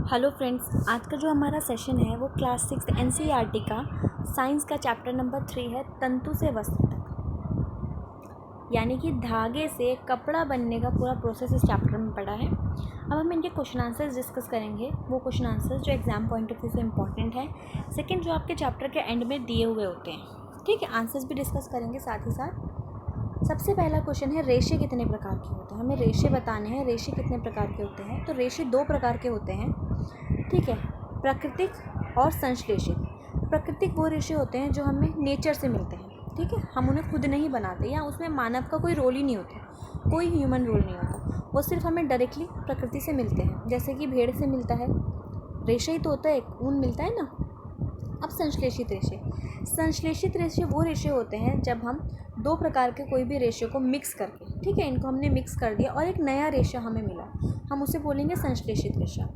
Hello friends, आज का जो हमारा सेशन है वो क्लास 6 एनसीईआरटी का साइंस का चैप्टर नंबर 3 है, तंतु से वस्त्र तक। यानी कि धागे से कपड़ा बनने का पूरा प्रोसेस इस चैप्टर में पढ़ा है। अब हम इनके क्वेश्चन आंसर्स डिस्कस करेंगे, वो क्वेश्चन आंसर्स जो एग्जाम पॉइंट ऑफ व्यू से इंपॉर्टेंट है। सेकेंड, जो आपके चैप्टर के एंड में दिए हुए होते हैं, ठीक है। आंसर्स भी डिस्कस करेंगे साथ ही साथ। सबसे पहला क्वेश्चन है, रेशे कितने प्रकार के होते हैं। हमें रेशे बताने हैं, रेशे कितने प्रकार के होते हैं। तो रेशे दो प्रकार के होते हैं, ठीक है, प्राकृतिक और संश्लेषित। प्राकृतिक वो रेशे होते हैं जो हमें नेचर से मिलते हैं, ठीक है, हम उन्हें खुद नहीं बनाते या उसमें मानव का कोई रोल ही नहीं होता, कोई ह्यूमन रोल नहीं होता, वो सिर्फ हमें डायरेक्टली प्रकृति से मिलते हैं। जैसे कि भेड़ से मिलता है, रेशा ही तो होता है, ऊन मिलता है ना। अब संश्लेषित रेशे वो रेशे होते हैं जब हम दो प्रकार के कोई भी रेशे को मिक्स करके, ठीक है, इनको हमने मिक्स कर दिया और एक नया रेशा हमें मिला, हम उसे बोलेंगे संश्लेषित रेशा।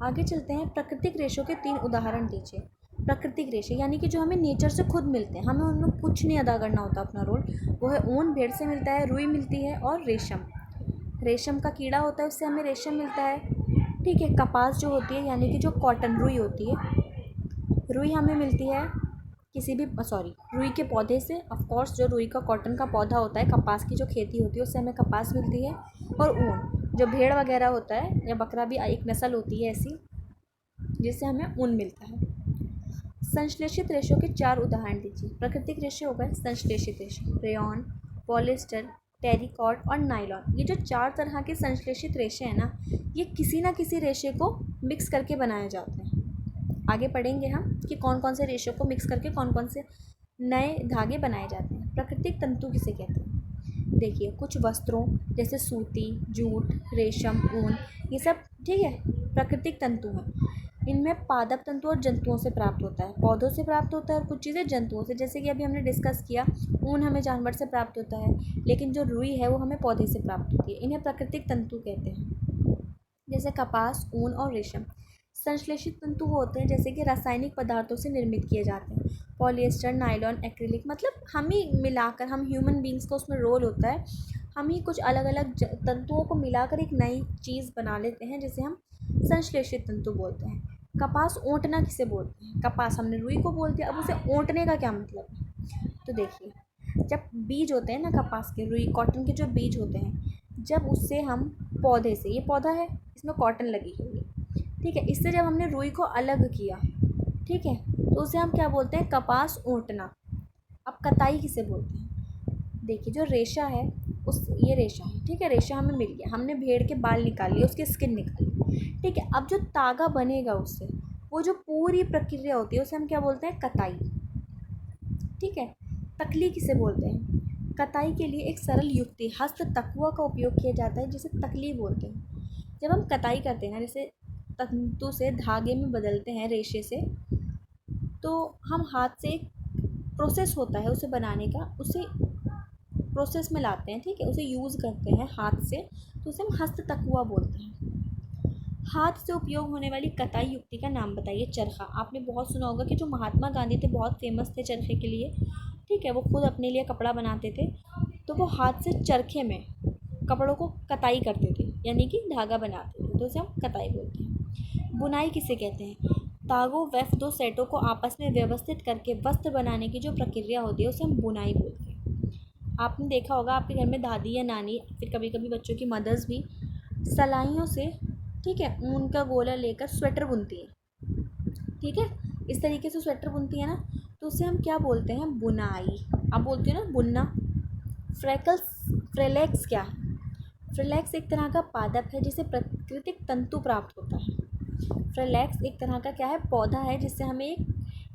आगे चलते हैं, प्राकृतिक रेशों के 3 उदाहरण दीजिए। प्राकृतिक रेशे यानी कि जो हमें नेचर से खुद मिलते हैं, हमें उनमें कुछ नहीं अदा करना होता अपना रोल। वो है ऊन, भेड़ से मिलता है, रुई मिलती है, और रेशम का कीड़ा होता है, उससे हमें रेशम मिलता है, ठीक है। कपास जो होती है यानी कि जो कॉटन रुई होती है, रुई हमें मिलती है रुई के पौधे से। ऑफ कोर्स जो रुई का कॉटन का पौधा होता है, कपास की जो खेती होती है उससे हमें कपास मिलती है। और ऊन जो भेड़ वगैरह होता है या बकरा भी एक नस्ल होती है ऐसी, जिससे हमें ऊन मिलता है। संश्लेषित रेशों के 4 उदाहरण दीजिए। प्राकृतिक रेशे हो गए संश्लेषित रेशे, रेयॉन, पॉलिएस्टर, टेरिकॉट और नायलॉन। ये जो 4 तरह के संश्लेषित रेशे हैं ना, ये किसी ना किसी रेशे को मिक्स करके बनाए जाते हैं। आगे पढ़ेंगे हम कि कौन कौन से रेशों को मिक्स करके कौन कौन से नए धागे बनाए जाते हैं। प्राकृतिक तंतु किसे कहते हैं? देखिए, कुछ वस्त्रों जैसे सूती, जूट, रेशम, ऊन, ये सब, ठीक है, प्राकृतिक तंतु हैं। इनमें पादप तंतु और जंतुओं से प्राप्त होता है, पौधों से प्राप्त होता है, और कुछ चीज़ें जंतुओं से। जैसे कि अभी हमने डिस्कस किया, ऊन हमें जानवर से प्राप्त होता है, लेकिन जो रुई है वो हमें पौधे से प्राप्त होती है। इन्हें प्राकृतिक तंतु कहते हैं, जैसे कपास, ऊन और रेशम। संश्लेषित तंतु वो होते हैं जैसे कि रासायनिक पदार्थों से निर्मित किए जाते हैं, पॉलिएस्टर, नायलॉन, एक्रिलिक। मतलब हम ही मिलाकर, हम ह्यूमन बींग्स का उसमें रोल होता है, हम ही कुछ अलग अलग तंतुओं को मिलाकर एक नई चीज़ बना लेते हैं, जिसे हम संश्लेषित तंतु बोलते हैं। कपास ओंटना किसे बोलते हैं? कपास हमने रुई को बोल दिया, अब उसे ओंटने का क्या मतलब है? तो देखिए, जब बीज होते हैं ना कपास के, रुई कॉटन के जो बीज होते हैं, जब उससे हम पौधे से, ये पौधा है, इसमें कॉटन लगी हुई है, ठीक है, इससे जब हमने रुई को अलग किया, ठीक है, तो उसे हम क्या बोलते हैं? कपास ओंटना। अब कताई किसे बोलते हैं? देखिए, जो रेशा है, ये रेशा है, ठीक है, रेशा हमें मिल गया, हमने भेड़ के बाल निकाल लिए, उसकी स्किन निकाली, ठीक है। अब जो तागा बनेगा उससे, वो जो पूरी प्रक्रिया होती है उसे हम क्या बोलते हैं? कताई, ठीक है। तकली किसे बोलते हैं? कताई के लिए एक सरल युक्ति हस्त तकुआ का उपयोग किया जाता है, जिसे तकली बोलते हैं। जब हम कताई करते हैं ना, जैसे तंतु से धागे में बदलते हैं रेशे से, तो हम हाथ से, एक प्रोसेस होता है उसे बनाने का, उसे प्रोसेस में लाते हैं, ठीक है, उसे यूज़ करते हैं हाथ से, तो उसे हम हस्त तकुआ बोलते हैं। हाथ से उपयोग होने वाली कताई युक्ति का नाम बताइए। चरखा, आपने बहुत सुना होगा कि जो महात्मा गांधी थे बहुत फेमस थे चरखे के लिए, ठीक है, वो खुद अपने लिए कपड़ा बनाते थे, तो वो हाथ से चरखे में कपड़ों को कताई करते थे, यानी कि धागा बनाते थे, तो उसे हम कताई बोलते हैं। बुनाई किसे कहते हैं? तागों व 2 सेटों को आपस में व्यवस्थित करके वस्त्र बनाने की जो प्रक्रिया होती है उसे हम बुनाई बोलते हैं। आपने देखा होगा आपके घर में दादी या नानी, फिर कभी कभी बच्चों की मदर्स भी सलाइयों से, ठीक है, ऊन का गोला लेकर स्वेटर बुनती है, ठीक है, इस तरीके से स्वेटर बुनती है ना, तो उसे हम क्या बोलते हैं? बुनाई। आप बोलते हो ना बुनना। फ्रेलेक्स क्या है? फ्रेलेक्स एक तरह का पादप है जिसे प्राकृतिक तंतु प्राप्त होता है। फ्रेलेक्स एक तरह का क्या है? पौधा है, जिससे हमें एक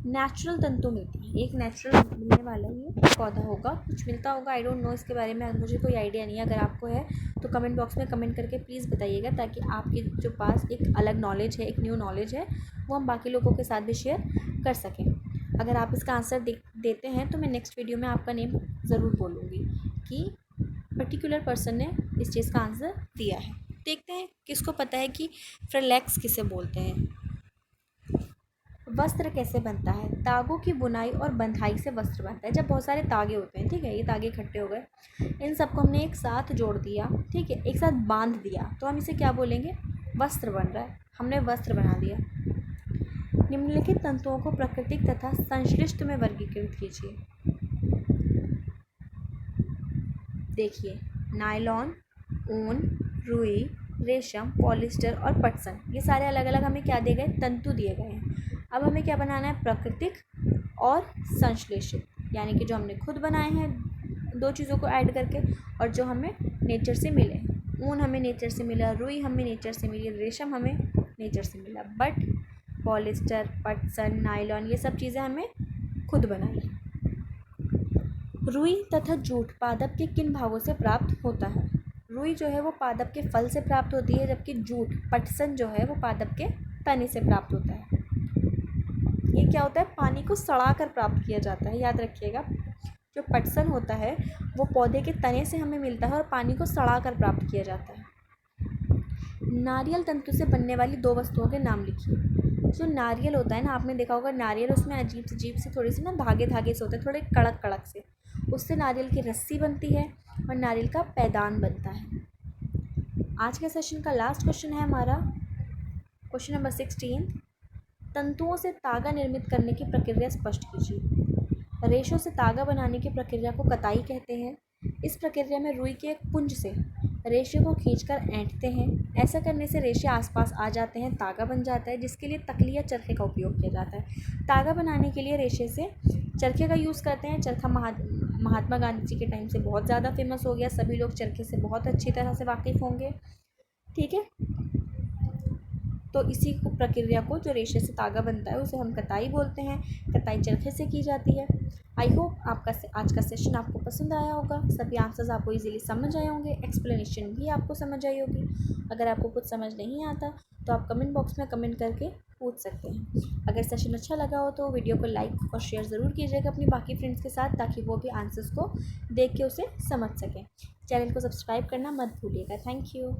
नेचुरल तंतु मिलता है, एक नेचुरल मिलने वाला ये पौधा होगा, कुछ मिलता होगा, आई डोंट नो, इसके बारे में मुझे कोई आइडिया नहीं है। अगर आपको है तो कमेंट बॉक्स में कमेंट करके प्लीज़ बताइएगा, ताकि आपके जो पास एक अलग नॉलेज है, एक न्यू नॉलेज है, वो हम बाकी लोगों के साथ भी शेयर कर सकें। अगर आप इसका आंसर देते हैं तो मैं नेक्स्ट वीडियो में आपका नेम ज़रूर बोलूँगी कि पर्टिकुलर पर्सन ने इस चीज़ का आंसर दिया है। देखते हैं किसको पता है कि फ्रेलेक्स किसे बोलते हैं। वस्त्र कैसे बनता है? तागों की बुनाई और बंधाई से वस्त्र बनता है। जब बहुत सारे तागे होते हैं, ठीक है, ये तागे इकट्ठे हो गए, इन सबको हमने एक साथ जोड़ दिया, ठीक है, एक साथ बांध दिया, तो हम इसे क्या बोलेंगे? वस्त्र बन रहा है। हमने वस्त्र बना दिया। निम्नलिखित तंतुओं को प्राकृतिक तथा संश्लिष्ट में वर्गीकृत कीजिए। देखिए, नायलॉन, ऊन, रुई, रेशम, पॉलिस्टर और पटसन, ये सारे अलग अलग हमें क्या दिए गए, तंतु दिए गए हैं। अब हमें क्या बनाना है, प्राकृतिक और संश्लेषित, यानी कि जो हमने खुद बनाए हैं दो चीज़ों को ऐड करके, और जो हमें नेचर से मिले। ऊन हमें नेचर से मिला, रुई हमें नेचर से मिली, रेशम हमें नेचर से मिला, बट पॉलिस्टर, पटसन, नायलॉन ये सब चीज़ें हमने खुद बनाई। रुई तथा जूट पादप के किन भागों से प्राप्त होता है? रुई जो है वो पादप के फल से प्राप्त होती है, जबकि जूट, पटसन जो है वो पादप के तने से प्राप्त होता है। ये क्या होता है, पानी को सड़ा कर प्राप्त किया जाता है, याद रखिएगा। जो पटसन होता है वो पौधे के तने से हमें मिलता है और पानी को सड़ा कर प्राप्त किया जाता है। नारियल तंतु से बनने वाली दो वस्तुओं के नाम लिखिए। जो नारियल होता है ना, आपने देखा होगा नारियल, उसमें अजीब से थोड़ी सी ना धागे धागे से होते हैं, थोड़े कड़क कड़क से, उससे नारियल की रस्सी बनती है और नारियल का पैदान बनता है। आज के सेशन का लास्ट क्वेश्चन है हमारा क्वेश्चन नंबर 16। तंतुओं से तागा निर्मित करने की प्रक्रिया स्पष्ट कीजिए। रेशों से तागा बनाने की प्रक्रिया को कताई कहते हैं। इस प्रक्रिया में रुई के एक पुंज से रेशे को खींचकर ऐंठते हैं। ऐसा करने से रेशे आसपास आ जाते हैं, तागा बन जाता है, जिसके लिए तकली या चरखे का उपयोग किया जाता है। तागा बनाने के लिए रेशे से चरखे का यूज़ करते हैं। चरखा महात्मा गांधी जी के टाइम से बहुत ज़्यादा फेमस हो गया, सभी लोग चरखे से बहुत अच्छी तरह से वाकिफ़ होंगे। ठीक है, तो इसी प्रक्रिया को, जो रेशे से तागा बनता है, उसे हम कताई बोलते हैं। कताई चरखे से की जाती है। आई होप आपका आज का सेशन आपको पसंद आया होगा। सभी आंसर्स आपको इजीली समझ आए होंगे, एक्सप्लेनेशन भी आपको समझ आई होगी। अगर आपको कुछ समझ नहीं आता तो आप कमेंट बॉक्स में कमेंट करके पूछ सकते हैं। अगर सेशन अच्छा लगा हो तो वीडियो को लाइक और शेयर ज़रूर कीजिएगा अपनी बाकी फ्रेंड्स के साथ, ताकि वो भी आंसर्स को देख के उसे समझ सकें। चैनल को सब्सक्राइब करना मत भूलिएगा। Thank you.